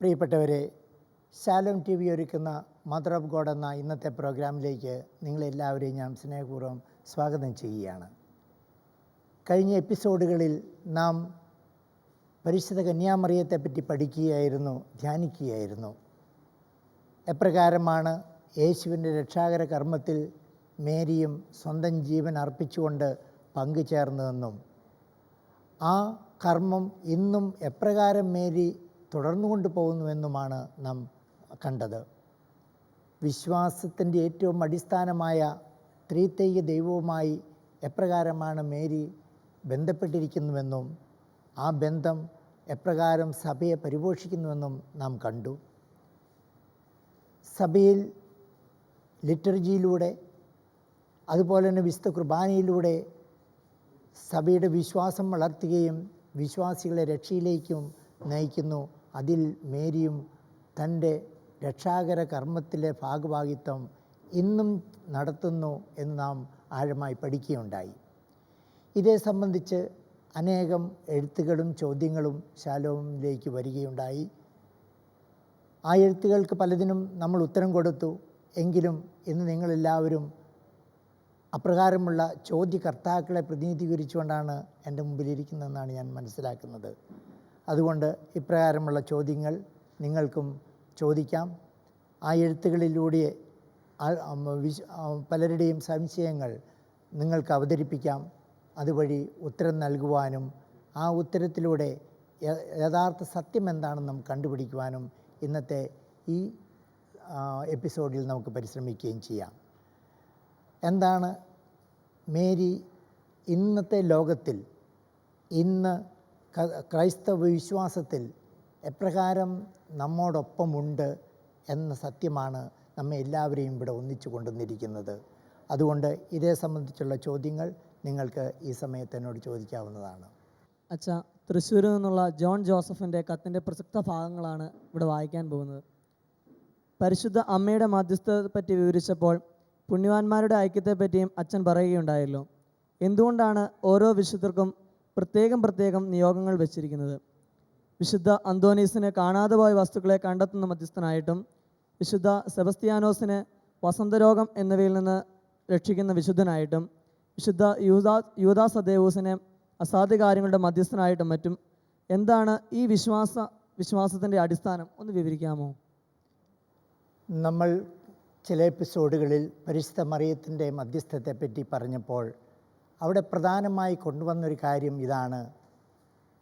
പ്രിയപ്പെട്ടവരെ, Shalom T V ഒരുക്കുന്ന mother of God എന്ന ഇന്നത്തെ പ്രോഗ്രാമിലേക്ക് നിങ്ങളെല്ലാവരെയും ഞാൻ സ്നേഹപൂർവ്വം സ്വാഗതം ചെയ്യുകയാണ്. കഴിഞ്ഞ എപ്പിസോഡുകളിൽ നാം പരിശുദ്ധ കന്യാമറിയത്തെപ്പറ്റി പഠിക്കുകയായിരുന്നു, ധ്യാനിക്കുകയായിരുന്നു. എപ്രകാരമാണ് യേശുവിൻ്റെ രക്ഷാകര കർമ്മത്തിൽ മേരിയും സ്വന്തം ജീവൻ അർപ്പിച്ചുകൊണ്ട് പങ്കുചേർന്നതെന്നും ആ കർമ്മം ഇന്നും എപ്രകാരം മേരി തുടർന്നുകൊണ്ട് പോകുന്നുവെന്നുമാണ് നാം കണ്ടത്. വിശ്വാസത്തിൻ്റെ ഏറ്റവും അടിസ്ഥാനമായ ത്രിത്വൈക ദൈവവുമായി എപ്രകാരമാണ് മേരി ബന്ധപ്പെട്ടിരിക്കുന്നുവെന്നും ആ ബന്ധം എപ്രകാരം സഭയെ പരിപോഷിക്കുന്നുവെന്നും നാം കണ്ടു. സഭയിൽ ലിറ്റർജിയിലൂടെ അതുപോലെ തന്നെ വിശുദ്ധ കുർബാനയിലൂടെ സഭയുടെ വിശ്വാസം വളർത്തുകയും വിശ്വാസികളെ രക്ഷയിലേക്കും നയിക്കുന്നു. അതിൽ മേരിയും തൻ്റെ രക്ഷാകര കർമ്മത്തിലെ ഭാഗഭാഗിത്വം ഇന്നും നടത്തുന്നു എന്ന് നാം ആഴമായി പഠിക്കുകയുണ്ടായി. ഇതേ സംബന്ധിച്ച് അനേകം എഴുത്തുകളും ചോദ്യങ്ങളും ശാലോമിലേക്ക് വരികയുണ്ടായി. ആ എഴുത്തുകൾക്ക് പലതിനും നമ്മൾ ഉത്തരം കൊടുത്തു. എങ്കിലും ഇന്ന് നിങ്ങളെല്ലാവരും അപ്രകാരമുള്ള ചോദ്യകർത്താക്കളെ പ്രതിനിധീകരിച്ചുകൊണ്ടാണ് എൻ്റെ മുമ്പിലിരിക്കുന്നതെന്നാണ് ഞാൻ മനസ്സിലാക്കുന്നത്. അതുകൊണ്ട് ഇപ്രകാരമുള്ള ചോദ്യങ്ങൾ നിങ്ങൾക്കും ചോദിക്കാം. ആ എഴുത്തുകളിലൂടെ പലരുടെയും സംശയങ്ങൾ നിങ്ങൾക്ക് അവതരിപ്പിക്കാം. അതുവഴി ഉത്തരം നൽകുവാനും ആ ഉത്തരത്തിലൂടെ യഥാർത്ഥ സത്യം എന്താണെന്ന് നാം കണ്ടുപിടിക്കുവാനും ഇന്നത്തെ ഈ എപ്പിസോഡിൽ നമുക്ക് പരിശ്രമിക്കുകയും ചെയ്യാം. എന്താണ് മേരി ഇന്നത്തെ ലോകത്തിൽ, ഇന്ന് ക്രൈസ്തവ വിശ്വാസത്തിൽ എപ്രകാരം നമ്മോടൊപ്പമുണ്ട് എന്ന സത്യമാണ് നമ്മെ എല്ലാവരെയും ഇവിടെ ഒന്നിച്ചു കൊണ്ടുവന്നിരിക്കുന്നത്. അതുകൊണ്ട് ഇതേ സംബന്ധിച്ചുള്ള ചോദ്യങ്ങൾ നിങ്ങൾക്ക് ഈ സമയത്ത് എന്നോട് ചോദിക്കാവുന്നതാണ്. അച്ഛാ, തൃശ്ശൂരിൽ നിന്നുള്ള ജോൺ ജോസഫിൻ്റെ കത്തിൻ്റെ പ്രസക്ത ഭാഗങ്ങളാണ് ഇവിടെ വായിക്കാൻ പോകുന്നത്. പരിശുദ്ധ അമ്മയുടെ മധ്യസ്ഥതയെ പറ്റി വിവരിച്ചപ്പോൾ പുണ്യവാന്മാരുടെ ഐക്യത്തെപ്പറ്റിയും അച്ഛൻ പറയുകയുണ്ടായല്ലോ. എന്തുകൊണ്ടാണ് ഓരോ വിശുദ്ധർക്കും പ്രത്യേകം നിയോഗങ്ങൾ വെച്ചിരിക്കുന്നത്? വിശുദ്ധ അന്തോനീസിന് കാണാതെ പോയ വസ്തുക്കളെ കണ്ടെത്തുന്ന മധ്യസ്ഥനായിട്ടും, വിശുദ്ധ സെബസ്ത്യാനോസിന് വസന്തരോഗം എന്നിവയിൽ നിന്ന് രക്ഷിക്കുന്ന വിശുദ്ധനായിട്ടും, വിശുദ്ധ യൂദാസ് അദ്ദേവൂസിനെ അസാധ്യ കാര്യങ്ങളുടെ മധ്യസ്ഥനായിട്ടും മറ്റും. എന്താണ് ഈ വിശ്വാസത്തിൻ്റെ അടിസ്ഥാനം? ഒന്ന് വിവരിക്കാമോ? നമ്മൾ ചില എപ്പിസോഡുകളിൽ പരിശുദ്ധ മറിയത്തിൻ്റെ മധ്യസ്ഥത്തെപ്പറ്റി പറഞ്ഞപ്പോൾ അവിടെ പ്രധാനമായി കൊണ്ടുവന്നൊരു കാര്യം ഇതാണ്: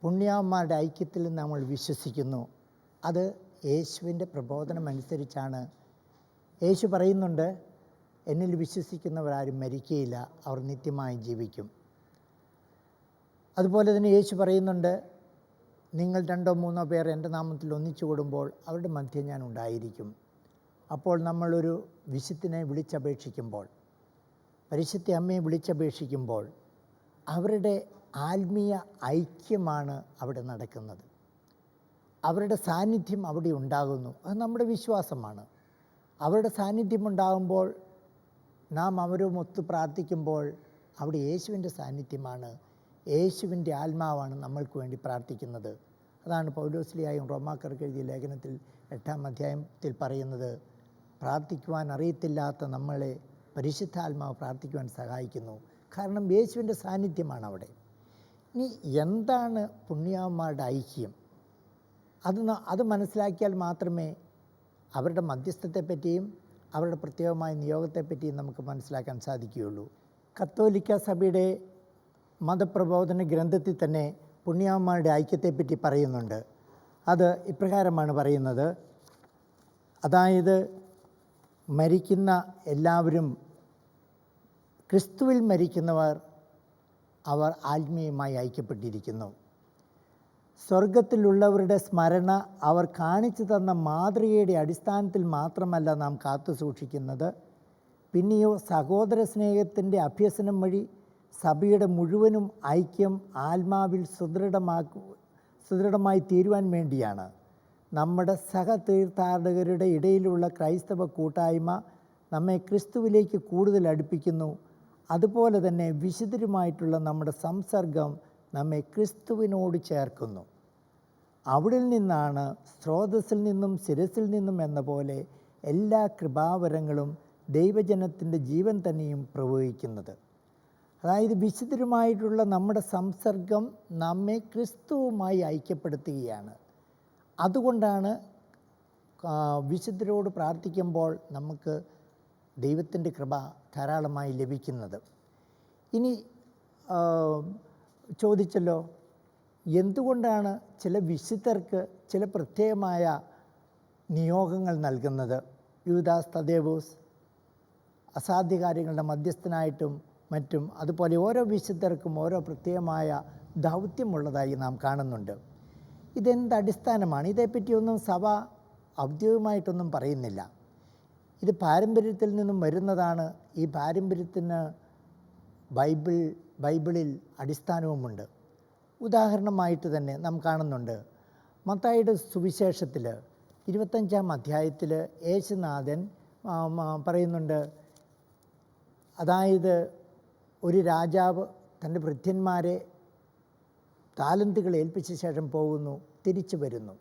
പുണ്യാവന്മാരുടെ ഐക്യത്തിൽ നമ്മൾ വിശ്വസിക്കുന്നു. അത് യേശുവിൻ്റെ പ്രബോധനം അനുസരിച്ചാണ്. യേശു പറയുന്നുണ്ട്, എന്നിൽ വിശ്വസിക്കുന്നവരാരും മരിക്കുകയില്ല, അവർ നിത്യമായി ജീവിക്കും. അതുപോലെ തന്നെ യേശു പറയുന്നുണ്ട്, നിങ്ങൾ 2-3 പേർ എൻ്റെ നാമത്തിൽ ഒന്നിച്ചു കൂടുമ്പോൾ അവരുടെ മധ്യം ഞാൻ ഉണ്ടായിരിക്കും. അപ്പോൾ നമ്മളൊരു വിശുദ്ധനെ വിളിച്ചപേക്ഷിക്കുമ്പോൾ, പരിശുദ്ധ അമ്മയെ വിളിച്ചപേക്ഷിക്കുമ്പോൾ അവരുടെ ആത്മീയ ഐക്യമാണ് അവിടെ നടക്കുന്നത്. അവരുടെ സാന്നിധ്യം അവിടെ ഉണ്ടാകുന്നു. അത് നമ്മുടെ വിശ്വാസമാണ്. അവരുടെ സാന്നിധ്യം ഉണ്ടാകുമ്പോൾ നാം അവരുമൊത്ത് പ്രാർത്ഥിക്കുമ്പോൾ അവിടെ യേശുവിൻ്റെ സാന്നിധ്യമാണ്, യേശുവിൻ്റെ ആത്മാവാണ് നമ്മൾക്ക് വേണ്ടി പ്രാർത്ഥിക്കുന്നത്. അതാണ് പൗലോസ്ലിയായും റോമാക്കാർക്ക് എഴുതിയ ലേഖനത്തിൽ 8-ാം അധ്യായത്തിൽ പറയുന്നത്, പ്രാർത്ഥിക്കുവാൻ അറിയത്തില്ലാത്ത നമ്മളെ പരിശുദ്ധാത്മാവ് പ്രാർത്ഥിക്കുവാൻ സഹായിക്കുന്നു. കാരണം യേശുവിൻ്റെ സാന്നിധ്യമാണ് അവിടെ. ഇനി എന്താണ് പുണ്യാവന്മാരുടെ ഐക്യം? അത് മനസ്സിലാക്കിയാൽ മാത്രമേ അവരുടെ മധ്യസ്ഥത്തെപ്പറ്റിയും അവരുടെ പ്രത്യേകമായ നിയോഗത്തെപ്പറ്റിയും നമുക്ക് മനസ്സിലാക്കാൻ സാധിക്കുകയുള്ളൂ. കത്തോലിക്ക സഭയുടെ മതപ്രബോധന ഗ്രന്ഥത്തിൽ തന്നെ പുണ്യാവന്മാരുടെ ഐക്യത്തെപ്പറ്റി പറയുന്നുണ്ട്. അത് ഇപ്രകാരമാണ് പറയുന്നത്: അതായത് മരിക്കുന്ന എല്ലാവരും, ക്രിസ്തുവിൽ മരിക്കുന്നവർ, അവർ ആത്മീയമായി ഐക്യപ്പെട്ടിരിക്കുന്നു. സ്വർഗത്തിലുള്ളവരുടെ സ്മരണ അവർ കാണിച്ചു തന്ന മാതൃകയുടെ അടിസ്ഥാനത്തിൽ മാത്രമല്ല നാം കാത്തു സൂക്ഷിക്കുന്നത്, പിന്നെയോ സഹോദര സ്നേഹത്തിൻ്റെ അഭ്യസനം വഴി സഭയുടെ മുഴുവനും ഐക്യം ആത്മാവിൽ സുദൃഢമായി തീരുവാൻ വേണ്ടിയാണ്. നമ്മുടെ സഹതീർത്ഥാടകരുടെ ഇടയിലുള്ള ക്രൈസ്തവ കൂട്ടായ്മ നമ്മെ ക്രിസ്തുവിലേക്ക് കൂടുതൽ അടുപ്പിക്കുന്നു. അതുപോലെ തന്നെ വിശുദ്ധരുമായിട്ടുള്ള നമ്മുടെ സംസർഗം നമ്മെ ക്രിസ്തുവിനോട് ചേർക്കുന്നു. അവിടെ നിന്നാണ് സ്രോതസ്സിൽ നിന്നും ശിരസിൽ നിന്നും എന്ന പോലെ എല്ലാ കൃപാവരങ്ങളും ദൈവജനത്തിൻ്റെ ജീവൻ തന്നെയും പ്രവഹിക്കുന്നത്. അതായത് വിശുദ്ധരുമായിട്ടുള്ള നമ്മുടെ സംസർഗം നമ്മെ ക്രിസ്തുവുമായി ഐക്യപ്പെടുത്തുകയാണ്. അതുകൊണ്ടാണ് വിശുദ്ധരോട് പ്രാർത്ഥിക്കുമ്പോൾ നമുക്ക് ദൈവത്തിൻ്റെ കൃപ ധാരാളമായി ലഭിക്കുന്നത്. ഇനി ചോദിച്ചല്ലോ, എന്തുകൊണ്ടാണ് ചില വിശുദ്ധർക്ക് ചില പ്രത്യേകമായ നിയോഗങ്ങൾ നൽകുന്നത്? യൂദാസ് തദ്ദേവൂസ് അസാധ്യ കാര്യങ്ങളുടെ മധ്യസ്ഥനായിട്ടും മറ്റും, അതുപോലെ ഓരോ വിശുദ്ധർക്കും ഓരോ പ്രത്യേകമായ ദൗത്യമുള്ളതായി നാം കാണുന്നുണ്ട്. ഇതെന്ത് അടിസ്ഥാനമാണ്? ഇതേപ്പറ്റിയൊന്നും സഭ ഔദ്യോഗികമായിട്ടൊന്നും പറയുന്നില്ല. ഇത് പാരമ്പര്യത്തിൽ നിന്നും വരുന്നതാണ്. ഈ പാരമ്പര്യത്തിന് ബൈബിളിൽ അടിസ്ഥാനവുമുണ്ട്. ഉദാഹരണമായിട്ട് തന്നെ നാം കാണുന്നുണ്ട്, മത്തായിയുടെ സുവിശേഷത്തിൽ 25-ാം അധ്യായത്തിൽ യേശുനാഥൻ പറയുന്നുണ്ട്, അതായത് ഒരു രാജാവ് തൻ്റെ ഭൃത്യന്മാരെ താലന്തുകൾ ഏൽപ്പിച്ച ശേഷം പോകുന്നു, തിരിച്ചു വരുന്നു.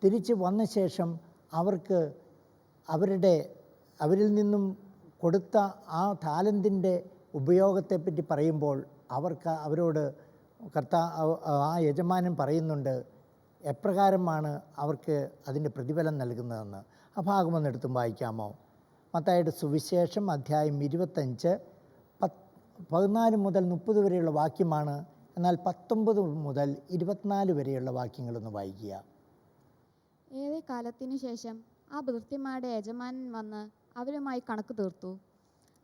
തിരിച്ചു വന്ന ശേഷം അവരിൽ നിന്നും കൊടുത്ത ആ താലന്തിൻ്റെ ഉപയോഗത്തെപ്പറ്റി പറയുമ്പോൾ അവരോട് ആ യജമാനൻ പറയുന്നുണ്ട് എപ്രകാരമാണ് അവർക്ക് അതിൻ്റെ പ്രതിഫലം നൽകുന്നതെന്ന്. ആ ഭാഗമൊന്നെടുത്തും വായിക്കാമോ? മത്തായിയുടെ സുവിശേഷം അധ്യായം 25 14 മുതൽ 30 വരെയുള്ള വാക്യമാണ്. എന്നാൽ 19 മുതൽ 24 വരെയുള്ള വാക്യങ്ങളൊന്ന് വായിക്കുക. ഏറെ കാലത്തിനു ശേഷം ആ ഭൃത്യന്മാരുടെ യജമാനൻ വന്ന് അവരുമായി കണക്ക് തീർത്തു.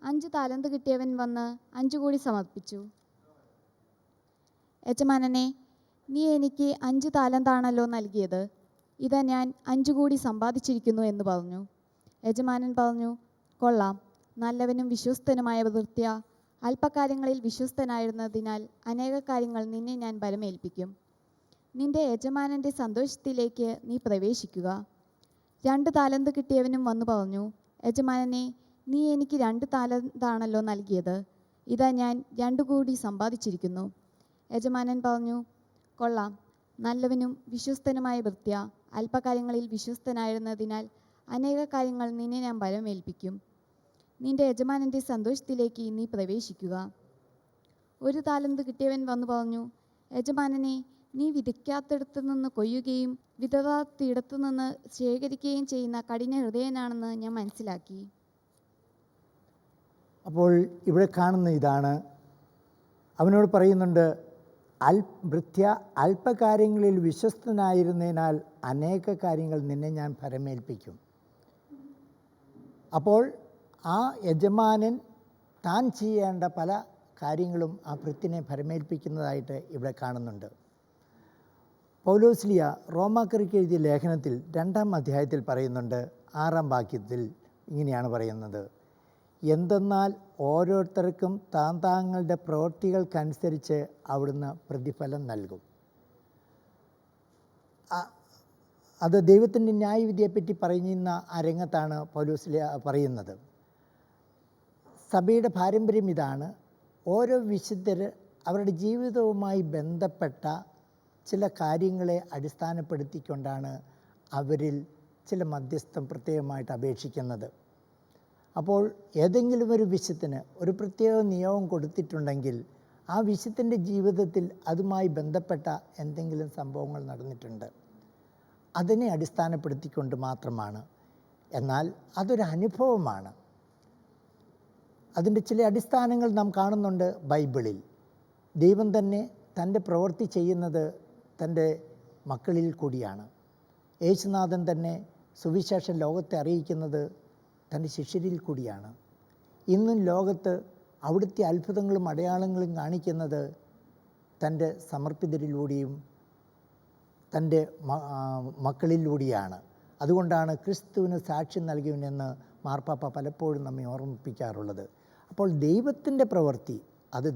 5 താലന്ത് കിട്ടിയവൻ വന്ന് 5 കൂടി സമർപ്പിച്ചു. യജമാനനെ, നീ എനിക്ക് 5 താലന്താണല്ലോ നൽകിയത്, ഇതാ ഞാൻ 5 കൂടി സമ്പാദിച്ചിരിക്കുന്നു എന്ന് പറഞ്ഞു. യജമാനൻ പറഞ്ഞു, കൊള്ളാം, നല്ലവനും വിശ്വസ്തനുമായ ഭൃത്യ, അല്പകാര്യങ്ങളിൽ വിശ്വസ്തനായിരുന്നതിനാൽ അനേക കാര്യങ്ങൾ നിന്നെ ഞാൻ ബലമേൽപ്പിക്കും. നിന്റെ യജമാനൻ്റെ സന്തോഷത്തിലേക്ക് നീ പ്രവേശിക്കുക. 2 താലന്ത് കിട്ടിയവനും വന്നു പറഞ്ഞു, യജമാനനെ, നീ എനിക്ക് 2 താലന്താണല്ലോ നൽകിയത്, ഇതാ ഞാൻ 2 കൂടി സമ്പാദിച്ചിരിക്കുന്നു. യജമാനൻ പറഞ്ഞു, കൊള്ളാം, നല്ലവനും വിശ്വസ്തനുമായ ഭൃത്യ, അല്പകാര്യങ്ങളിൽ വിശ്വസ്തനായിരുന്നതിനാൽ അനേക കാര്യങ്ങൾ നിന്നെ ഞാൻ ബലമേൽപ്പിക്കും. നിന്റെ യജമാനൻ്റെ സന്തോഷത്തിലേക്ക് നീ പ്രവേശിക്കുക. 1 താലന്ത് കിട്ടിയവൻ വന്നു പറഞ്ഞു, യജമാനനെ, നീ വിതയ്ക്കാത്തിടത്തു നിന്ന് കൊയ്യുകയും വിതറാത്തിടത്തു നിന്ന് ശേഖരിക്കുകയും ചെയ്യുന്ന കഠിന ഹൃദയനാണെന്ന് ഞാൻ മനസ്സിലാക്കി. അപ്പോൾ ഇവിടെ കാണുന്ന ഇതാണ്, അവനോട് പറയുന്നുണ്ട്, ഭൃത്യ, അല്പകാര്യങ്ങളിൽ വിശ്വസ്തനായിരുന്നതിനാൽ അനേക കാര്യങ്ങൾ നിന്നെ ഞാൻ ഫലമേൽപ്പിക്കും. അപ്പോൾ ആ യജമാനൻ താൻ ചെയ്യേണ്ട പല കാര്യങ്ങളും ആ ഭൃത്യനെ ഫലമേൽപ്പിക്കുന്നതായിട്ട് ഇവിടെ കാണുന്നുണ്ട്. പൗലോസ്ലിയ റോമാക്കാർക്ക് എഴുതിയ ലേഖനത്തിൽ 2-ാം അധ്യായത്തിൽ പറയുന്നുണ്ട്, 6-ാം വാക്യത്തിൽ ഇങ്ങനെയാണ് പറയുന്നത്, എന്തെന്നാൽ ഓരോരുത്തർക്കും താങ്കളുടെ പ്രവൃത്തികൾക്കനുസരിച്ച് അവിടുന്ന് പ്രതിഫലം നൽകും. അത് ദൈവത്തിൻ്റെ ന്യായവിധിയെപ്പറ്റി പറയുന്ന ആ രംഗത്താണ് പൗലോസ്ലിയ പറയുന്നത്. സഭയുടെ പാരമ്പര്യം ഇതാണ്, ഓരോ വിശുദ്ധർ അവരുടെ ജീവിതവുമായി ബന്ധപ്പെട്ട ചില കാര്യങ്ങളെ അടിസ്ഥാനപ്പെടുത്തിക്കൊണ്ടാണ് അവരിൽ ചില മധ്യസ്ഥം പ്രത്യേകമായിട്ട് അപേക്ഷിക്കുന്നത്. അപ്പോൾ ഏതെങ്കിലും ഒരു വിശുദ്ധന് ഒരു പ്രത്യേക നിയോഗം കൊടുത്തിട്ടുണ്ടെങ്കിൽ ആ വിശുദ്ധൻ്റെ ജീവിതത്തിൽ അതുമായി ബന്ധപ്പെട്ട എന്തെങ്കിലും സംഭവങ്ങൾ നടന്നിട്ടുണ്ട്, അതിനെ അടിസ്ഥാനപ്പെടുത്തിക്കൊണ്ട് മാത്രമാണ്. എന്നാൽ അതൊരു അനുഭവമാണ്. അതിൻ്റെ ചില അടിസ്ഥാനങ്ങൾ നാം കാണുന്നുണ്ട് ബൈബിളിൽ. ദൈവം തന്നെ തൻ്റെ പ്രവൃത്തി ചെയ്യുന്നത് തൻ്റെ മക്കളിൽ കൂടിയാണ്. യേശുനാഥൻ തന്നെ സുവിശേഷം ലോകത്തെ അറിയിക്കുന്നത് തൻ്റെ ശിഷ്യരിൽ കൂടിയാണ്. ഇന്നും ലോകത്ത് അവിടുത്തെ അത്ഭുതങ്ങളും അടയാളങ്ങളും കാണിക്കുന്നത് തൻ്റെ സമർപ്പിതരിലൂടെയും തൻ്റെ മക്കളിലൂടെയാണ്. അതുകൊണ്ടാണ് ക്രിസ്തുവിന് സാക്ഷ്യം നൽകിയവനെന്ന് മാർപ്പാപ്പ പലപ്പോഴും നമ്മെ ഓർമ്മിപ്പിക്കാറുള്ളത്. അപ്പോൾ ദൈവത്തിൻ്റെ പ്രവൃത്തി അത്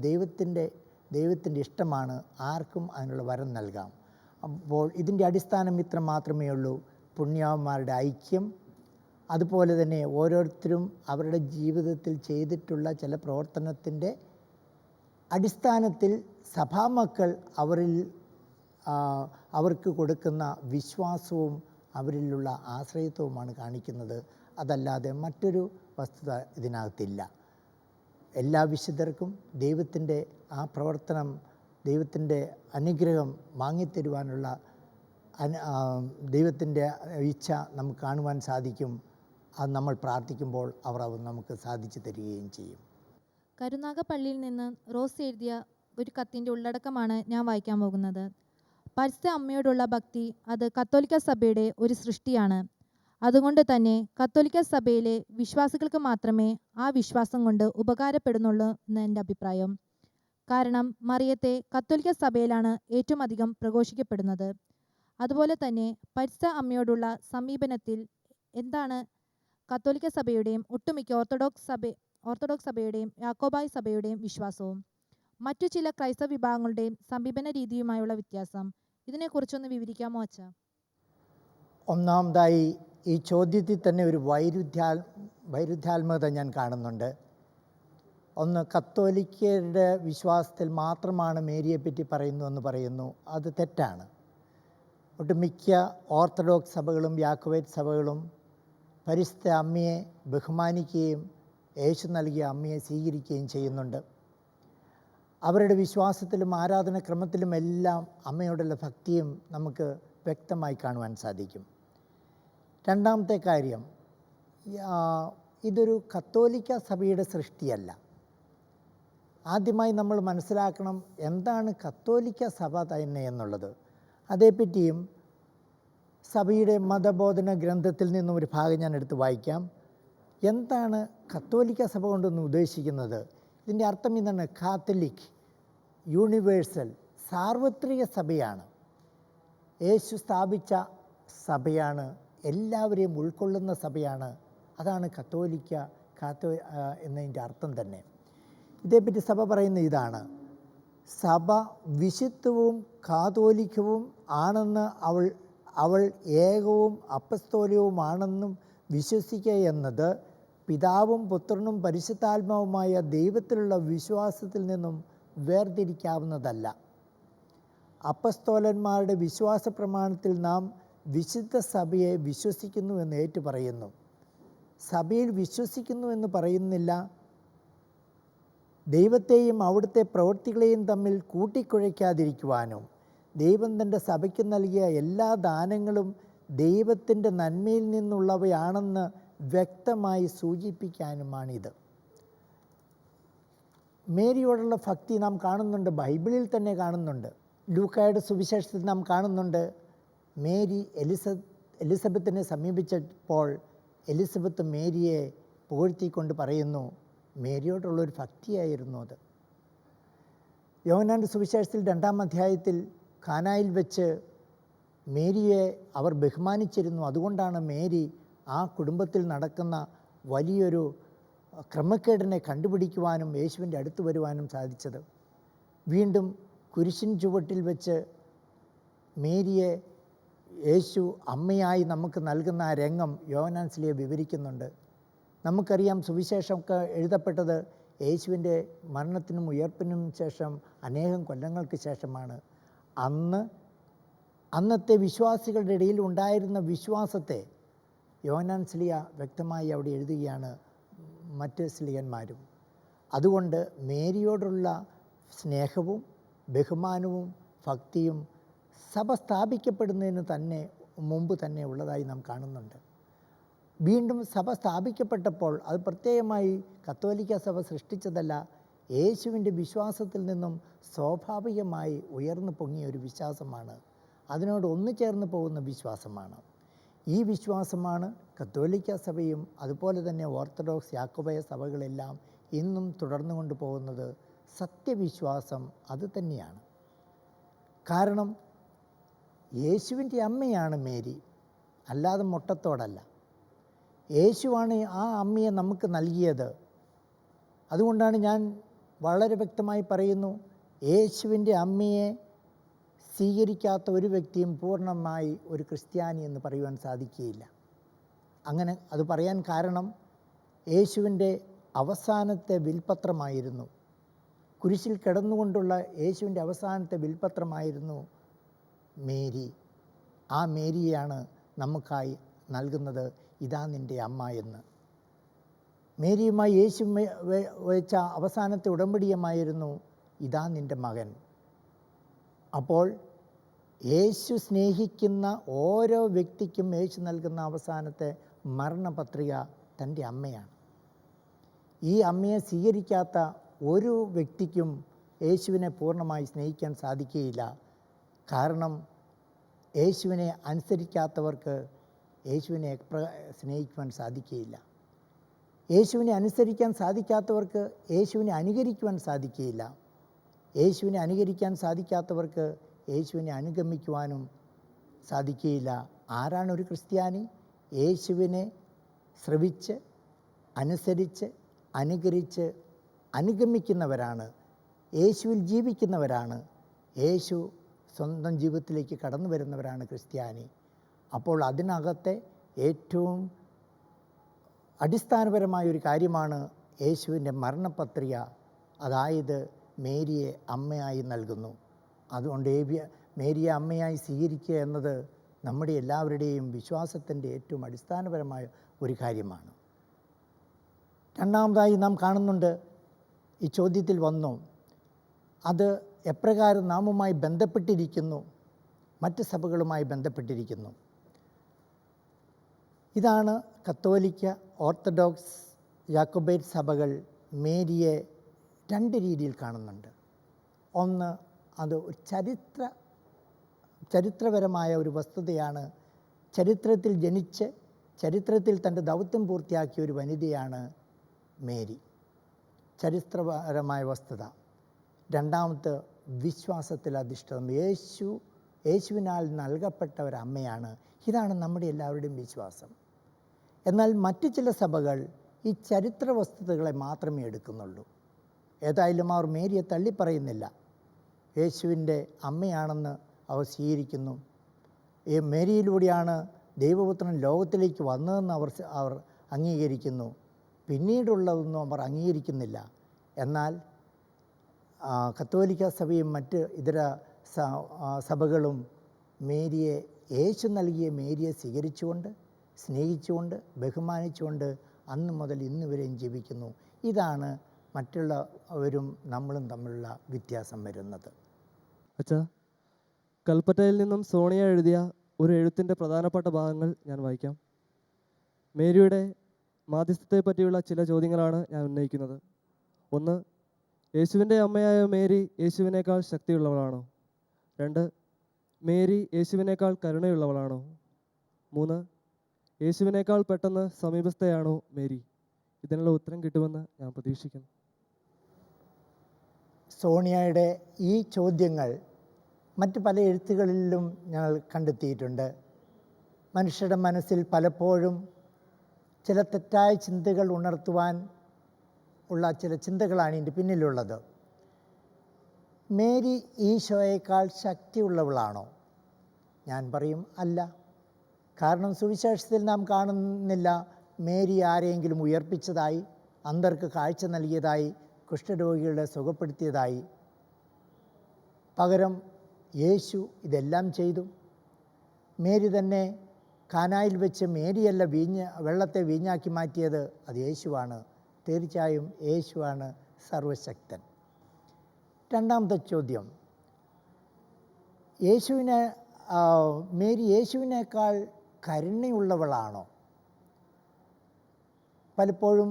ദൈവത്തിൻ്റെ ഇഷ്ടമാണ്, ആർക്കും അതിനുള്ള വരം നൽകാം. അപ്പോൾ ഇതിൻ്റെ അടിസ്ഥാനം ഇത്ര മാത്രമേ ഉള്ളൂ, പുണ്യാവന്മാരുടെ ഐക്യം, അതുപോലെ തന്നെ ഓരോരുത്തരും അവരുടെ ജീവിതത്തിൽ ചെയ്തിട്ടുള്ള ചില പ്രവർത്തനത്തിൻ്റെ അടിസ്ഥാനത്തിൽ സഭാമക്കൾ അവരിൽ അവർക്ക് കൊടുക്കുന്ന വിശ്വാസവും അവരിലുള്ള ആശ്രയത്വവുമാണ് കാണിക്കുന്നത്. അതല്ലാതെ മറ്റൊരു വസ്തുത ഇതിനകത്തില്ല. എല്ലാ വിശുദ്ധർക്കും ദൈവത്തിൻ്റെ ആ പ്രവർത്തനം, ദൈവത്തിൻ്റെ അനുഗ്രഹം വാങ്ങിത്തരുവാനുള്ള ദൈവത്തിൻ്റെ ഇച്ഛ നമുക്ക് കാണുവാൻ സാധിക്കും. അത് നമ്മൾ പ്രാർത്ഥിക്കുമ്പോൾ അവർ അത് നമുക്ക് സാധിച്ചു തരികയും ചെയ്യും. കരുനാഗപ്പള്ളിയിൽ നിന്ന് റോസ് എഴുതിയ ഒരു കത്തിൻ്റെ ഉള്ളടക്കമാണ് ഞാൻ വായിക്കാൻ പോകുന്നത്. പരിശുദ്ധ അമ്മയോടുള്ള ഭക്തി അത് കത്തോലിക്ക സഭയുടെ ഒരു സൃഷ്ടിയാണ്. അതുകൊണ്ട് തന്നെ കത്തോലിക്ക സഭയിലെ വിശ്വാസികൾക്ക് മാത്രമേ ആ വിശ്വാസം കൊണ്ട് ഉപകാരപ്പെടുന്നുള്ളൂ എന്ന് എൻ്റെ അഭിപ്രായം. കാരണം മറിയത്തെ കത്തോലിക്ക സഭയിലാണ് ഏറ്റവും അധികം പ്രഘോഷിക്കപ്പെടുന്നത്. അതുപോലെ തന്നെ പരിശുദ്ധ അമ്മയോടുള്ള സമീപനത്തിൽ എന്താണ് കത്തോലിക്ക സഭയുടെയും ഒട്ടുമിക്ക ഓർത്തഡോക്സ് സഭയുടെയും യാക്കോബായ സഭയുടെയും വിശ്വാസവും മറ്റു ചില ക്രൈസ്തവ വിഭാഗങ്ങളുടെയും സമീപന രീതിയുമായുള്ള വ്യത്യാസം, ഇതിനെക്കുറിച്ചൊന്ന് വിവരിക്കാമോ അച്ഛാ? ഒന്നാമതായി ഈ ചോദ്യത്തിൽ തന്നെ ഒരു വൈരുദ്ധ്യാത്മകത ഞാൻ കാണുന്നുണ്ട്. ഒന്ന്, കത്തോലിക്കരുടെ വിശ്വാസത്തിൽ മാത്രമാണ് മേരിയെപ്പറ്റി പറയുന്നു പറയുന്നു. അത് തെറ്റാണ്. ഒട്ടുമിക്ക ഓർത്തഡോക്സ് സഭകളും യാക്കോബൈറ്റ് സഭകളും പരിശുദ്ധ അമ്മയെ ബഹുമാനിക്കുകയും യേശു നൽകിയ അമ്മയെ സ്വീകരിക്കുകയും ചെയ്യുന്നുണ്ട്. അവരുടെ വിശ്വാസത്തിലും ആരാധനക്രമത്തിലും എല്ലാം അമ്മയോടുള്ള ഭക്തിയും നമുക്ക് വ്യക്തമായി കാണുവാൻ സാധിക്കും. രണ്ടാമത്തെ കാര്യം, ഇതൊരു കത്തോലിക്ക സഭയുടെ സൃഷ്ടിയല്ല. ആദ്യമായി നമ്മൾ മനസ്സിലാക്കണം എന്താണ് കത്തോലിക്ക സഭ തന്നെ എന്നുള്ളത്. അതേപ്പറ്റിയും സഭയുടെ മതബോധന ഗ്രന്ഥത്തിൽ നിന്നും ഒരു ഭാഗം ഞാൻ എടുത്ത് വായിക്കാം. എന്താണ് കത്തോലിക്ക സഭ കൊണ്ടൊന്ന് ഉദ്ദേശിക്കുന്നത്? ഇതിൻ്റെ അർത്ഥം ഇതാണ്: കാത്തലിക്, യൂണിവേഴ്സൽ, സാർവത്രിക സഭയാണ്. യേശു സ്ഥാപിച്ച സഭയാണ്, എല്ലാവരെയും ഉൾക്കൊള്ളുന്ന സഭയാണ്. അതാണ് കത്തോലിക്ക എന്നതിൻ്റെ അർത്ഥം തന്നെ. ഇതേപ്പറ്റി സഭ പറയുന്ന ഇതാണ്: സഭ വിശുദ്ധവും കാതോലിക്കവും ആണെന്ന് അവൾ ഏകവും അപ്പസ്തോലികവുമാണെന്നും വിശ്വസിക്കുക എന്നത് പിതാവും പുത്രനും പരിശുദ്ധാത്മാവുമായ ദൈവത്തിലുള്ള വിശ്വാസത്തിൽ നിന്നും വേർതിരിക്കാവുന്നതല്ല. അപ്പസ്തോലന്മാരുടെ വിശ്വാസ പ്രമാണത്തിൽ നാം വിശുദ്ധ സഭയെ വിശ്വസിക്കുന്നു എന്ന് ഏറ്റുപറയുന്നു. സഭയിൽ വിശ്വസിക്കുന്നു എന്ന് പറയുന്നില്ല. ദൈവത്തെയും അവിടുത്തെ പ്രവൃത്തികളെയും തമ്മിൽ കൂട്ടിക്കുഴയ്ക്കാതിരിക്കുവാനും ദൈവം തൻ്റെ സഭയ്ക്ക് നൽകിയ എല്ലാ ദാനങ്ങളും ദൈവത്തിൻ്റെ നന്മയിൽ നിന്നുള്ളവയാണെന്ന് വ്യക്തമായി സൂചിപ്പിക്കാനുമാണിത്. മേരിയോടുള്ള ഭക്തി നാം കാണുന്നുണ്ട്, ബൈബിളിൽ തന്നെ കാണുന്നുണ്ട്. ലൂക്കായുടെ സുവിശേഷത്തിൽ നാം കാണുന്നുണ്ട്, മേരി എലിസബത്തിനെ സമീപിച്ചപ്പോൾ എലിസബത്ത് മേരിയെ പുകഴ്ത്തിക്കൊണ്ട് പറയുന്നു. മേരിയോടുള്ളൊരു ഭക്തിയായിരുന്നു അത്. യോഹന്നാൻ്റെ സുവിശേഷത്തിൽ 2-ാം അധ്യായത്തിൽ കാനായിൽ വെച്ച് മേരിയെ അവർ ബഹുമാനിച്ചിരുന്നു. അതുകൊണ്ടാണ് മേരി ആ കുടുംബത്തിൽ നടക്കുന്ന വലിയൊരു ക്രമക്കേടിനെ കണ്ടുപിടിക്കുവാനും യേശുവിൻ്റെ അടുത്ത് വരുവാനും സാധിച്ചത്. വീണ്ടും കുരിശിൻ ചുവട്ടിൽ വെച്ച് മേരിയെ യേശു അമ്മയായി നമുക്ക് നൽകുന്ന ആ രംഗം യോഹന്നാൻ ശ്ലീഹ വിവരിക്കുന്നുണ്ട്. നമുക്കറിയാം, സുവിശേഷമൊക്കെ എഴുതപ്പെട്ടത് യേശുവിൻ്റെ മരണത്തിനും ഉയർപ്പിനും ശേഷം അനേകം കൊല്ലങ്ങൾക്ക് ശേഷമാണ്. അന്നത്തെ വിശ്വാസികളുടെ ഇടയിൽ ഉണ്ടായിരുന്ന വിശ്വാസത്തെ യോഹന്നാൻ ശ്ലീഹ വ്യക്തമായി അവിടെ എഴുതുകയാണ്, മറ്റ് ശ്ലീഹന്മാരും. അതുകൊണ്ട് മേരിയോടുള്ള സ്നേഹവും ബഹുമാനവും ഭക്തിയും സഭ സ്ഥാപിക്കപ്പെടുന്നതിന് തന്നെ മുമ്പ് തന്നെ ഉള്ളതായി നാം കാണുന്നുണ്ട്. വീണ്ടും സഭ സ്ഥാപിക്കപ്പെട്ടപ്പോൾ അത് പ്രത്യേകമായി കത്തോലിക്ക സഭ സൃഷ്ടിച്ചതല്ല, യേശുവിൻ്റെ വിശ്വാസത്തിൽ നിന്നും സ്വാഭാവികമായി ഉയർന്നു പൊങ്ങിയ ഒരു വിശ്വാസമാണ്. അതിനോട് ഒന്നു ചേർന്ന് പോകുന്ന വിശ്വാസമാണ്. ഈ വിശ്വാസമാണ് കത്തോലിക്ക സഭയും അതുപോലെ തന്നെ ഓർത്തഡോക്സ് യാക്കോബായ സഭകളെല്ലാം ഇന്നും തുടർന്നു കൊണ്ടുപോകുന്നത്. സത്യവിശ്വാസം അത് തന്നെയാണ്. കാരണം യേശുവിൻ്റെ അമ്മയാണ് മേരി, അല്ലാതെ മുട്ടത്തോടല്ല. യേശുവാണ് ആ അമ്മയെ നമുക്ക് നൽകിയത്. അതുകൊണ്ടാണ് ഞാൻ വളരെ വ്യക്തമായി പറയുന്നു, യേശുവിൻ്റെ അമ്മയെ സ്വീകരിക്കാത്ത ഒരു വ്യക്തിയും പൂർണ്ണമായി ഒരു ക്രിസ്ത്യാനി എന്ന് പറയുവാൻ സാധിക്കുകയില്ല. അങ്ങനെ അത് പറയാൻ കാരണം യേശുവിൻ്റെ അവസാനത്തെ വിൽപത്രമായിരുന്നു. കുരിശിൽ കിടന്നുകൊണ്ടുള്ള യേശുവിൻ്റെ അവസാനത്തെ വിൽപത്രമായിരുന്നു മേരി. ആ മേരിയാണ് നമുക്കായി നൽകുന്നത് ഇതാ നിൻ്റെ അമ്മ എന്ന്. മേരിയുമായി യേശു വെച്ച അവസാനത്തെ ഉടമ്പടിയുമായിരുന്നു ഇതാ നിൻ്റെ മകൻ. അപ്പോൾ യേശു സ്നേഹിക്കുന്ന ഓരോ വ്യക്തിക്കും യേശു നൽകുന്ന അവസാനത്തെ മരണപത്രിക തൻ്റെ അമ്മയാണ്. ഈ അമ്മയെ സ്വീകരിക്കാത്ത ഒരു വ്യക്തിക്കും യേശുവിനെ പൂർണ്ണമായി സ്നേഹിക്കാൻ സാധിക്കുകയില്ല. കാരണം യേശുവിനെ അനുസരിക്കാത്തവർക്ക് യേശുവിനെ സ്നേഹിക്കുവാൻ സാധിക്കുകയില്ല. യേശുവിനെ അനുസരിക്കാൻ സാധിക്കാത്തവർക്ക് യേശുവിനെ അനുകരിക്കുവാൻ സാധിക്കുകയില്ല. യേശുവിനെ അനുകരിക്കാൻ സാധിക്കാത്തവർക്ക് യേശുവിനെ അനുഗമിക്കുവാനും സാധിക്കുകയില്ല. ആരാണ് ഒരു ക്രിസ്ത്യാനി? യേശുവിനെ ശ്രവിച്ച് അനുസരിച്ച് അനുകരിച്ച് അനുഗമിക്കുന്നവരാണ്, യേശുവിൽ ജീവിക്കുന്നവരാണ്, യേശു സ്വന്തം ജീവിതത്തിലേക്ക് കടന്നു വരുന്നവരാണ് ക്രിസ്ത്യാനി. അപ്പോൾ അതിനകത്തെ ഏറ്റവും അടിസ്ഥാനപരമായൊരു കാര്യമാണ് യേശുവിൻ്റെ മരണപത്രിക. അതായത് മേരിയെ അമ്മയായി നൽകുന്നു. അതുകൊണ്ട് മേരിയെ അമ്മയായി സ്വീകരിക്കുക എന്നത് നമ്മുടെ എല്ലാവരുടെയും വിശ്വാസത്തിൻ്റെ ഏറ്റവും അടിസ്ഥാനപരമായ ഒരു കാര്യമാണ്. രണ്ടാമതായി നാം കാണുന്നുണ്ട്, ഈ ചോദ്യത്തിൽ വന്നു, അത് എപ്രകാരം നാമുമായി ബന്ധപ്പെട്ടിരിക്കുന്നു, മറ്റ് സഭകളുമായി ബന്ധപ്പെട്ടിരിക്കുന്നു. ഇതാണ് കത്തോലിക്ക, ഓർത്തഡോക്സ്, യാക്കോബൈറ്റ് സഭകൾ മേരിയെ രണ്ട് രീതിയിൽ കാണുന്നുണ്ട്. ഒന്ന്, അത് ഒരു ചരിത്രപരമായ ഒരു വസ്തുതയാണ്. ചരിത്രത്തിൽ ജനിച്ച് ചരിത്രത്തിൽ തൻ്റെ ദൗത്യം പൂർത്തിയാക്കിയ ഒരു വനിതയാണ് മേരി. ചരിത്രപരമായ വസ്തുത. രണ്ടാമത്തെ, വിശ്വാസത്തിൽ അധിഷ്ഠിതം. യേശുവിനാൽ നൽകപ്പെട്ട ഒരു അമ്മയാണ്. ഇതാണ് നമ്മുടെ എല്ലാവരുടെയും വിശ്വാസം. എന്നാൽ മറ്റു ചില സഭകൾ ഈ ചരിത്ര വസ്തുതകളെ മാത്രമേ എടുക്കുന്നുള്ളൂ. ഏതായാലും അവർ മേരിയെ തള്ളിപ്പറയുന്നില്ല. യേശുവിൻ്റെ അമ്മയാണെന്ന് അവർ സ്വീകരിക്കുന്നു. ഈ മേരിയിലൂടെയാണ് ദൈവപുത്രൻ ലോകത്തിലേക്ക് വന്നതെന്ന് അവർ അംഗീകരിക്കുന്നു. പിന്നീടുള്ളതൊന്നും അവർ അംഗീകരിക്കുന്നില്ല. എന്നാൽ കത്തോലിക്ക സഭയും മറ്റ് ഇതര സഭകളും മേരിയെ, യേശു നൽകിയ മേരിയെ സ്വീകരിച്ചുകൊണ്ട്, സ്നേഹിച്ചുകൊണ്ട്, ബഹുമാനിച്ചുകൊണ്ട് അന്ന് മുതൽ ഇന്ന് വരെയും ജീവിക്കുന്നു. ഇതാണ് മറ്റുള്ളവരും നമ്മളും തമ്മിലുള്ള വ്യത്യാസം വരുന്നത്. അച്ഛാ, കൽപ്പറ്റയിൽ നിന്നും സോണിയ എഴുതിയ ഒരു എഴുത്തിൻ്റെ പ്രധാനപ്പെട്ട ഭാഗങ്ങൾ ഞാൻ വായിക്കാം. മേരിയുടെ മാധ്യസ്ഥത്തെ പറ്റിയുള്ള ചില ചോദ്യങ്ങളാണ് ഞാൻ ഉന്നയിക്കുന്നത്. ഒന്ന്, യേശുവിൻ്റെ അമ്മയായ മേരി യേശുവിനേക്കാൾ ശക്തിയുള്ളവളാണോ? രണ്ട്, മേരി യേശുവിനേക്കാൾ കരുണയുള്ളവളാണോ? മൂന്ന്, യേശുവിനേക്കാൾ പെട്ടെന്ന് സമീപസ്ഥയാണോ മേരി? ഇതിനുള്ള ഉത്തരം കിട്ടുമെന്ന് ഞാൻ പ്രതീക്ഷിക്കുന്നു. സോണിയയുടെ ഈ ചോദ്യങ്ങൾ മറ്റ് പല എഴുത്തുകളിലും ഞങ്ങൾ കണ്ടെത്തിയിട്ടുണ്ട്. മനുഷ്യരുടെ മനസ്സിൽ പലപ്പോഴും ചില തെറ്റായ ചിന്തകൾ ഉണർത്തുവാൻ ഉള്ള ചില ചിന്തകളാണ് ഇതിൻ്റെ പിന്നിലുള്ളത്. മേരി ഈശോയേക്കാൾ ശക്തിയുള്ളവളാണോ? ഞാൻ പറയും അല്ല. കാരണം സുവിശേഷത്തിൽ നാം കാണുന്നില്ല മേരി ആരെയെങ്കിലും ഉയർപ്പിച്ചതായി, അന്ധർക്ക് കാഴ്ച നൽകിയതായി, കുഷ്ഠരോഗികളെ സുഖപ്പെടുത്തിയതായി. പകരം യേശു ഇതെല്ലാം ചെയ്തു. മേരി തന്നെ കാനായിൽ വെച്ച് മേരിയല്ല വെള്ളത്തെ വീഞ്ഞാക്കി മാറ്റിയത്, അത് യേശുവാണ്. തീർച്ചയായും യേശുവാണ് സർവശക്തൻ. രണ്ടാമത്തെ ചോദ്യം, മേരി യേശുവിനേക്കാൾ കരുണയുള്ളവളാണോ? പലപ്പോഴും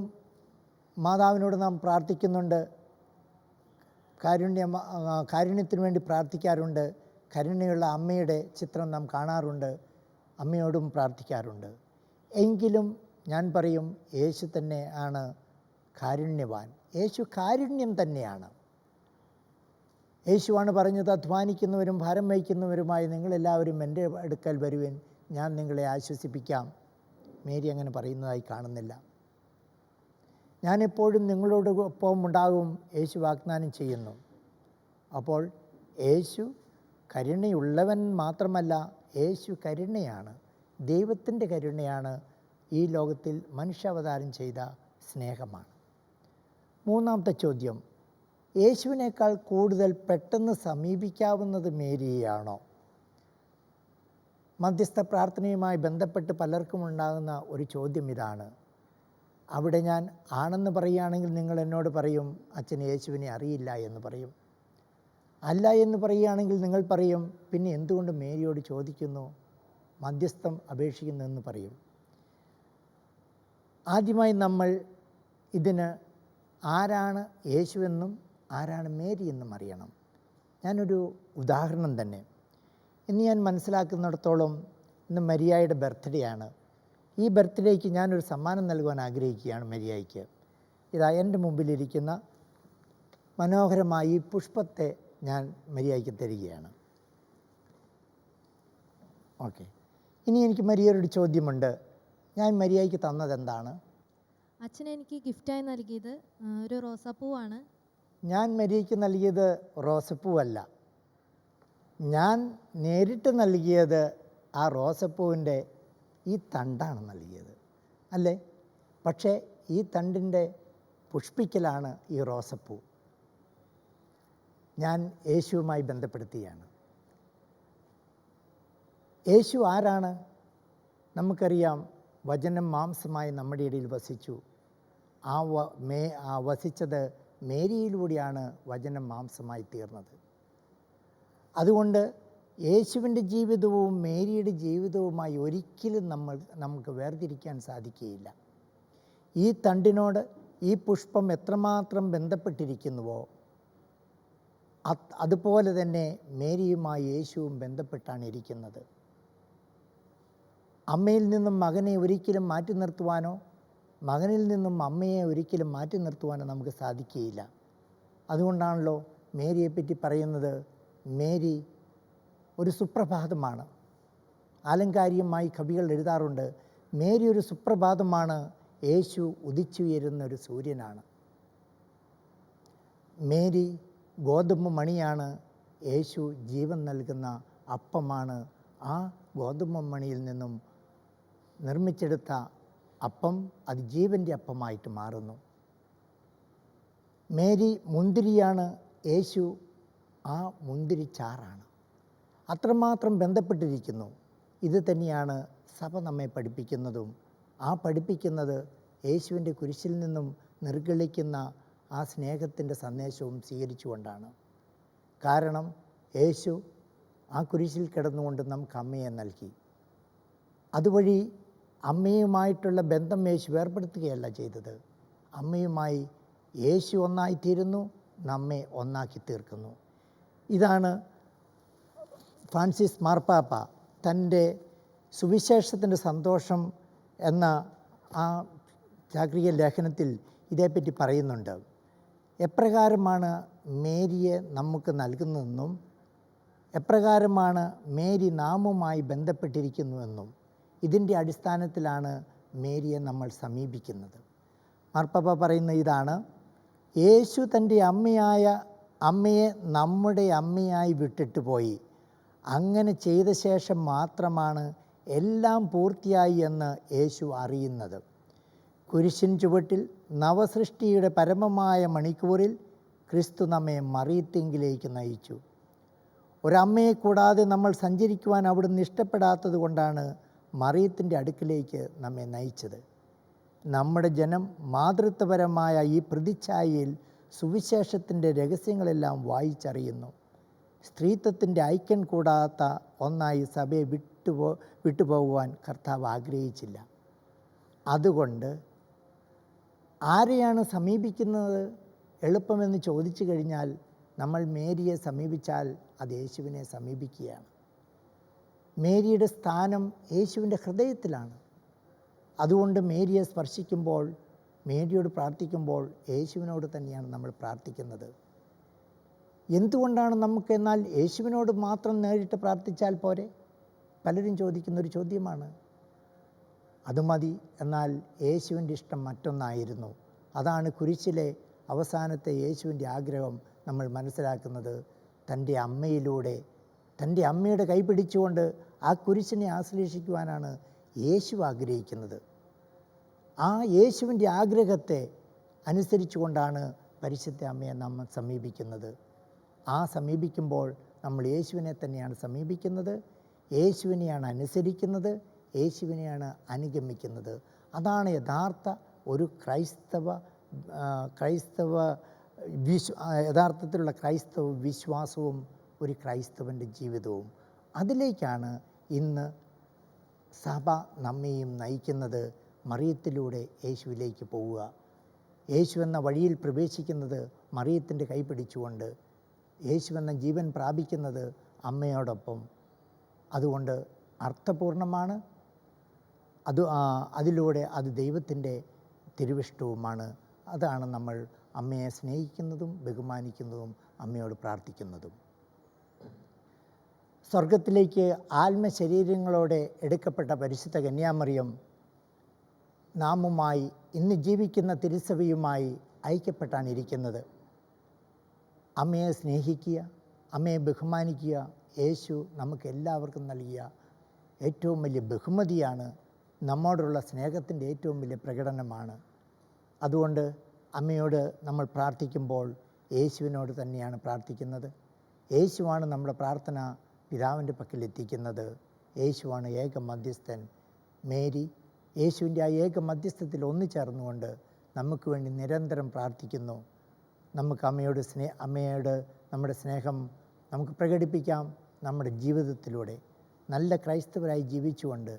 മാതാവിനോട് നാം പ്രാർത്ഥിക്കുന്നുണ്ട്, കാരുണ്യത്തിന് വേണ്ടി പ്രാർത്ഥിക്കാറുണ്ട്. കരുണയുള്ള അമ്മയുടെ ചിത്രം നാം കാണാറുണ്ട്, അമ്മയോടും പ്രാർത്ഥിക്കാറുണ്ട്. എങ്കിലും ഞാൻ പറയും യേശു തന്നെ ആണ് കാരുണ്യവാൻ. യേശു കാരുണ്യം തന്നെയാണ്. യേശുവാണ് പറഞ്ഞത്, അധ്വാനിക്കുന്നവരും ഭാരം വഹിക്കുന്നവരുമായി നിങ്ങളെല്ലാവരും എൻ്റെ അടുക്കൽ വരുവിൻ, ഞാൻ നിങ്ങളെ ആശ്വസിപ്പിക്കാം. മേരി അങ്ങനെ പറയുന്നതായി കാണുന്നില്ല. ഞാനെപ്പോഴും നിങ്ങളോടൊപ്പം ഉണ്ടാകും യേശു വാഗ്ദാനം ചെയ്യുന്നു. അപ്പോൾ യേശു കരുണയുള്ളവൻ മാത്രമല്ല, യേശു കരുണയാണ്, ദൈവത്തിൻ്റെ കരുണയാണ്, ഈ ലോകത്തിൽ മനുഷ്യാവതാരം ചെയ്ത സ്നേഹമാണ്. മൂന്നാമത്തെ ചോദ്യം, യേശുവിനേക്കാൾ കൂടുതൽ പെട്ടെന്ന് സമീപിക്കാവുന്നത് മേരിയെയാണോ? മധ്യസ്ഥ പ്രാർത്ഥനയുമായി ബന്ധപ്പെട്ട് പലർക്കും ഉണ്ടാകുന്ന ഒരു ചോദ്യം ഇതാണ്. അവിടെ ഞാൻ ആണെന്ന് പറയുകയാണെങ്കിൽ നിങ്ങൾ എന്നോട് പറയും അച്ഛൻ യേശുവിനെ അറിയില്ല എന്ന് പറയും. അല്ല എന്ന് പറയുകയാണെങ്കിൽ നിങ്ങൾ പറയും പിന്നെ എന്തുകൊണ്ട് മേരിയോട് ചോദിക്കുന്നു, മധ്യസ്ഥം അപേക്ഷിക്കുന്നു എന്ന് പറയും. ആദ്യമായി നമ്മൾ ഇതിന് ആരാണ് യേശുവെന്നും ആരാണ് മേരി എന്നും അറിയണം. ഞാനൊരു ഉദാഹരണം തന്നെ. ഇന്ന് ഞാൻ മനസ്സിലാക്കുന്നിടത്തോളം ഇന്ന് മരിയായുടെ ബർത്ത്ഡേ ആണ്. ഈ ബർത്ത്ഡേക്ക് ഞാനൊരു സമ്മാനം നൽകുവാൻ ആഗ്രഹിക്കുകയാണ് മരിയായ്ക്ക്. ഇതാ എൻ്റെ മുമ്പിലിരിക്കുന്ന മനോഹരമായ ഈ പുഷ്പത്തെ ഞാൻ മരിയായ്ക്ക് തരികയാണ്. ഓക്കെ, ഇനി എനിക്ക് മരിയയോട് ചോദ്യമുണ്ട്. ഞാൻ മരിയായ്ക്ക് തന്നത് എന്താണ്? അച്ഛൻ എനിക്ക് ഗിഫ്റ്റായി നൽകിയത് ഒരു റോസാപ്പൂവാണ്. ഞാൻ മരിയയ്ക്ക് നൽകിയത് റോസപ്പൂവല്ല. ഞാൻ നേരിട്ട് നൽകിയത് ആ റോസപ്പൂവിൻ്റെ ഈ തണ്ടാണ് നൽകിയത്, അല്ലേ? പക്ഷേ ഈ തണ്ടിൻ്റെ പുഷ്പിക്കലാണ് ഈ റോസപ്പൂ. ഞാൻ യേശുവുമായി ബന്ധപ്പെടുത്തിയാണ്. യേശു ആരാണ്? നമുക്കറിയാം, വചനം മാംസമായി നമ്മുടെ ഇടയിൽ വസിച്ചു. വസിച്ചത് മേരിയിലൂടെയാണ് വചനം മാംസമായി തീർന്നത്. അതുകൊണ്ട് യേശുവിൻ്റെ ജീവിതവും മേരിയുടെ ജീവിതവുമായി ഒരിക്കലും നമുക്ക് വേർതിരിക്കാൻ സാധിക്കുകയില്ല. ഈ തണ്ടിനോട് ഈ പുഷ്പം എത്രമാത്രം ബന്ധപ്പെട്ടിരിക്കുന്നുവോ അതുപോലെ തന്നെ മേരിയുമായി യേശുവും ബന്ധപ്പെട്ടാണ് ഇരിക്കുന്നത്. അമ്മയിൽ നിന്നും മകനെ ഒരിക്കലും മാറ്റി നിർത്തുവാനോ മകനിൽ നിന്നും അമ്മയെ ഒരിക്കലും മാറ്റി നിർത്തുവാനോ നമുക്ക് സാധിക്കുകയില്ല. അതുകൊണ്ടാണല്ലോ മേരിയെപ്പറ്റി പറയുന്നത്, മേരി ഒരു സുപ്രഭാതമാണ്. ആലങ്കാരികമായി കവികൾ എഴുതാറുണ്ട്, മേരി ഒരു സുപ്രഭാതമാണ്, യേശു ഉദിച്ചുയരുന്നൊരു സൂര്യനാണ്. മേരി ഗോതമ്പ് മണിയാണ്, യേശു ജീവൻ നൽകുന്ന അപ്പമാണ്. ആ ഗോതമ്പ് മണിയിൽ നിന്നും നിർമ്മിച്ചെടുത്ത അപ്പം അത് ജീവൻ്റെ അപ്പമായിട്ട് മാറുന്നു. മേരി മുന്തിരിയാണ്, യേശു ആ മുന്തിരിച്ചാറാണ്. അത്രമാത്രം ബന്ധപ്പെട്ടിരിക്കുന്നു. ഇത് തന്നെയാണ് സഭ നമ്മെ പഠിപ്പിക്കുന്നതും. ആ പഠിപ്പിക്കുന്നത് യേശുവിൻ്റെ കുരിശിൽ നിന്നും നിർഗളിക്കുന്ന ആ സ്നേഹത്തിൻ്റെ സന്ദേശവും സ്വീകരിച്ചുകൊണ്ടാണ്. കാരണം യേശു ആ കുരിശിൽ കിടന്നുകൊണ്ട് നമുക്ക് അമ്മയെ നൽകി. അതുവഴി അമ്മയുമായിട്ടുള്ള ബന്ധം യേശു വേർപെടുത്തുകയല്ല ചെയ്തത്. അമ്മയുമായി യേശു ഒന്നായിത്തീരുന്നു, നമ്മെ ഒന്നാക്കി തീർക്കുന്നു. ഇതാണ് ഫ്രാൻസിസ് മാർപ്പാപ്പ തൻ്റെ സുവിശേഷത്തിൻ്റെ സന്തോഷം എന്ന ആ ചാക്രിക ലേഖനത്തിൽ ഇതേപ്പറ്റി പറയുന്നുണ്ട്. എപ്രകാരമാണ് മേരിയെ നമുക്ക് നൽകുന്നതെന്നും എപ്രകാരമാണ് മേരി നാമുമായി ബന്ധപ്പെട്ടിരിക്കുന്നുവെന്നും ഇതിൻ്റെ അടിസ്ഥാനത്തിലാണ് മേരിയെ നമ്മൾ സമീപിക്കുന്നത്. മാർപ്പാപ്പ പറയുന്ന ഇതാണ്, യേശു തൻ്റെ അമ്മയെ നമ്മുടെ അമ്മയായി വിട്ടിട്ട് പോയി. അങ്ങനെ ചെയ്ത ശേഷം മാത്രമാണ് എല്ലാം പൂർത്തിയായി എന്ന് യേശു അറിയുന്നത്. കുരിശിൻ ചുവട്ടിൽ നവസൃഷ്ടിയുടെ പരമമായ മണിക്കൂറിൽ ക്രിസ്തു നമ്മെ മറിയത്തിങ്കിലേക്ക് നയിച്ചു. ഒരമ്മയെ കൂടാതെ നമ്മൾ സഞ്ചരിക്കുവാൻ അവിടുന്ന് ഇഷ്ടപ്പെടാത്തത് കൊണ്ടാണ് മറിയത്തിൻ്റെ അടുക്കിലേക്ക് നമ്മെ നയിച്ചത്. നമ്മുടെ ജനം മാതൃത്വപരമായ ഈ പ്രതിച്ഛായയിൽ സുവിശേഷത്തിൻ്റെ രഹസ്യങ്ങളെല്ലാം വായിച്ചറിയുന്നു. സ്ത്രീത്വത്തിൻ്റെ ഐക്യം കൂടാത്ത ഒന്നായി സഭയെ വിട്ടുപോകുവാൻ കർത്താവ് ആഗ്രഹിച്ചില്ല. അതുകൊണ്ട് ആരെയാണ് സമീപിക്കുന്നത് എളുപ്പമെന്ന് ചോദിച്ചു കഴിഞ്ഞാൽ നമ്മൾ മേരിയെ സമീപിച്ചാൽ അത് യേശുവിനെ സമീപിക്കുകയാണ്. മേരിയുടെ സ്ഥാനം യേശുവിൻ്റെ ഹൃദയത്തിലാണ്. അതുകൊണ്ട് മേരിയെ സ്പർശിക്കുമ്പോൾ, മേരിയോട് പ്രാർത്ഥിക്കുമ്പോൾ യേശുവിനോട് തന്നെയാണ് നമ്മൾ പ്രാർത്ഥിക്കുന്നത്. എന്തുകൊണ്ടാണ് നമുക്ക് എന്നാൽ യേശുവിനോട് മാത്രം നേരിട്ട് പ്രാർത്ഥിച്ചാൽ പോരെ? പലരും ചോദിക്കുന്നൊരു ചോദ്യമാണ്. അത് മതി, എന്നാൽ യേശുവിൻ്റെ ഇഷ്ടം മറ്റൊന്നായിരുന്നു. അതാണ് കുരിശിലെ അവസാനത്തെ യേശുവിൻ്റെ ആഗ്രഹം നമ്മൾ മനസ്സിലാക്കുന്നത്. തൻ്റെ അമ്മയിലൂടെ, തൻ്റെ അമ്മയുടെ കൈ പിടിച്ചുകൊണ്ട് ആ കുരിശിനെ ആശ്ലേഷിക്കുവാനാണ് യേശു ആഗ്രഹിക്കുന്നത്. ആ യേശുവിൻ്റെ ആഗ്രഹത്തെ അനുസരിച്ചുകൊണ്ടാണ് പരിശുദ്ധ അമ്മയെ നമ്മൾ സമീപിക്കുന്നത്. ആ സമീപിക്കുമ്പോൾ നമ്മൾ യേശുവിനെ തന്നെയാണ് സമീപിക്കുന്നത്. യേശുവിനെയാണ് അനുസരിക്കുന്നത്, യേശുവിനെയാണ് അനുഗമിക്കുന്നത്. അതാണ് യഥാർത്ഥ ഒരു യഥാർത്ഥത്തിലുള്ള ക്രൈസ്തവ വിശ്വാസവും ഒരു ക്രൈസ്തവൻ്റെ ജീവിതവും. അതിലേക്കാണ് ഇന്ന് സഭ നമ്മെയും നയിക്കുന്നത്. മറിയത്തിലൂടെ യേശുവിലേക്ക് പോവുക, യേശു എന്ന വഴിയിൽ പ്രവേശിക്കുന്നത് മറിയത്തിൻ്റെ കൈ പിടിച്ചുകൊണ്ട്, യേശു എന്ന ജീവൻ പ്രാപിക്കുന്നത് അമ്മയോടൊപ്പം. അതുകൊണ്ട് അർത്ഥപൂർണമാണ്. അതിലൂടെ അത് ദൈവത്തിൻ്റെ തിരുവിഷ്ടവുമാണ്. അതാണ് നമ്മൾ അമ്മയെ സ്നേഹിക്കുന്നതും ബഹുമാനിക്കുന്നതും അമ്മയോട് പ്രാർത്ഥിക്കുന്നതും. സ്വർഗത്തിലേക്ക് ആത്മശരീരങ്ങളോടെ എടുക്കപ്പെട്ട പരിശുദ്ധ കന്യാമറിയം നാമുമായി, ഇന്ന് ജീവിക്കുന്ന തിരുസഭയുമായി ഐക്യപ്പെട്ടാണ് ഇരിക്കുന്നത്. അമ്മയെ സ്നേഹിക്കുക, അമ്മയെ ബഹുമാനിക്കുക യേശു നമുക്ക് എല്ലാവർക്കും നൽകിയ ഏറ്റവും വലിയ ബഹുമതിയാണ്. നമ്മോടുള്ള സ്നേഹത്തിൻ്റെ ഏറ്റവും വലിയ പ്രകടനമാണ്. അതുകൊണ്ട് അമ്മയോട് നമ്മൾ പ്രാർത്ഥിക്കുമ്പോൾ യേശുവിനോട് തന്നെയാണ് പ്രാർത്ഥിക്കുന്നത്. യേശുവാണ് നമ്മുടെ പ്രാർത്ഥന പിതാവിൻ്റെ പക്കൽ എത്തിക്കുന്നത്. യേശുവാണ് ഏക മധ്യസ്ഥൻ. മേരി യേശുവിൻ്റെ ആ ഏക മധ്യസ്ഥത്തിൽ ഒന്നുചേർന്നുകൊണ്ട് നമുക്ക് വേണ്ടി നിരന്തരം പ്രാർത്ഥിക്കുന്നു. നമുക്ക് അമ്മയോട് നമ്മുടെ സ്നേഹം നമുക്ക് പ്രകടിപ്പിക്കാം നമ്മുടെ ജീവിതത്തിലൂടെ. നല്ല ക്രൈസ്തവരായി ജീവിച്ചുകൊണ്ട്,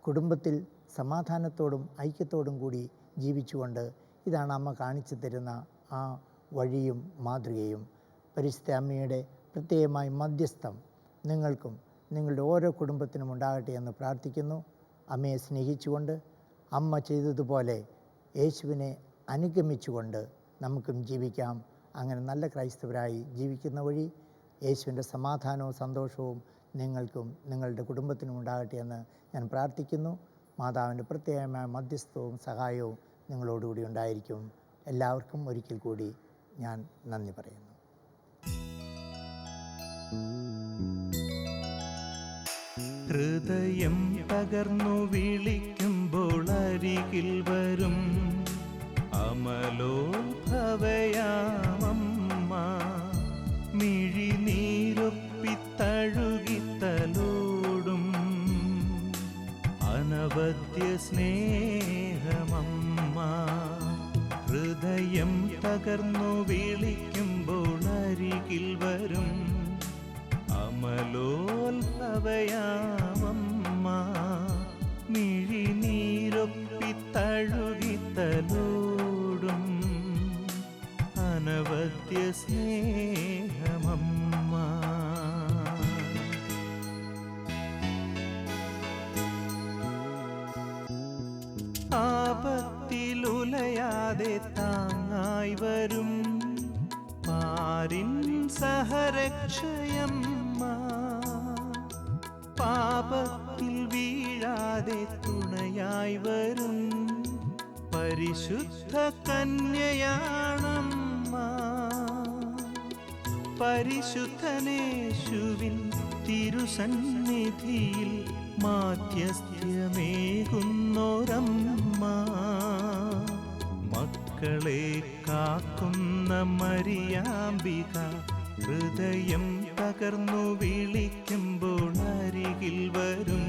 കുടുംബത്തിൽ സമാധാനത്തോടും ഐക്യത്തോടും കൂടി ജീവിച്ചുകൊണ്ട്, ഇതാണ് അമ്മ കാണിച്ചു തരുന്ന ആ വഴിയും മാതൃകയും. പരിശുദ്ധ അമ്മയുടെ പ്രത്യേകമായി മധ്യസ്ഥം നിങ്ങൾക്കും നിങ്ങളുടെ ഓരോ കുടുംബത്തിനും ഉണ്ടാകട്ടെ എന്ന് പ്രാർത്ഥിക്കുന്നു. അമ്മയെ സ്നേഹിച്ചുകൊണ്ട്, അമ്മ ചെയ്തതുപോലെ യേശുവിനെ അനുഗമിച്ചുകൊണ്ട് നമുക്കും ജീവിക്കാം. അങ്ങനെ നല്ല ക്രൈസ്തവരായി ജീവിക്കുന്ന വഴി യേശുവിൻ്റെ സമാധാനവും സന്തോഷവും നിങ്ങൾക്കും നിങ്ങളുടെ കുടുംബത്തിനും ഉണ്ടാകട്ടെ എന്ന് ഞാൻ പ്രാർത്ഥിക്കുന്നു. മാതാവിൻ്റെ പ്രത്യേകമായ മധ്യസ്ഥവും സഹായവും നിങ്ങളോടുകൂടി ഉണ്ടായിരിക്കും. എല്ലാവർക്കും ഒരിക്കൽ കൂടി ഞാൻ നന്ദി പറയുന്നു. ഹൃദയം പകർന്നു വിളിക്കുമ്പോൾ അരികിൽ വരും അമലോത്ഭവയാമമ്മ. മിഴിനീരൊപ്പിത്തഴുകിത്തലോടും അനവദ്യ സ്നേഹമമ്മ. ഹൃദയം പകർന്നു വിളിക്കുമ്പോൾ അരികിൽ വരും അമലോത്ഭവയാമമ്മ. മിഴിനീരൊപ്പിത്തഴുകിത്തലോടും അനവദ്യ സ്നേഹമമ്മ. ആപത്തിലുലയാതെ താങ്ങായി വരും പാരിൻ സഹരക്ഷയമ്മ. പാപത്തിൽ വീഴാതെ തുണയായി വരും പരിശുദ്ധ കന്യയാണമ്മ. പരിശുദ്ധനേശുവിൻ തിരുസന്നിധിയിൽ മാധ്യസ്ഥ്യമേകുന്നോരമ്മ. മക്കളെ കാക്കുന്ന മരിയാമ്പിക ഹൃദയം പകർന്നു വിളിക്കുമ്പോൾ അരികിൽ വരും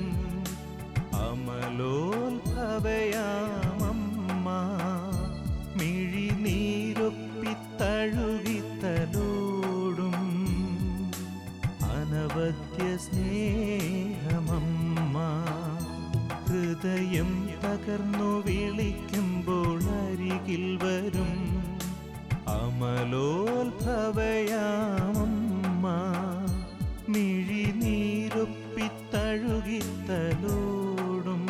അമലോത്ഭവയാമമ്മ. മിഴിനീരൊപ്പിത്തഴുകിത്തലോടും അനവദ്യ സ്നേഹമമ്മ. ഹൃദയം പകർന്നു വിളിക്കുമ്പോൾ അരികിൽ വരും അമലോത്ഭവയാമമ്മ. മിഴിനീരൊപ്പിത്തഴുകിത്തലോടും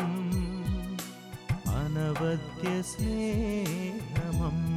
അനവദ്യ സ്നേഹമമ്മ.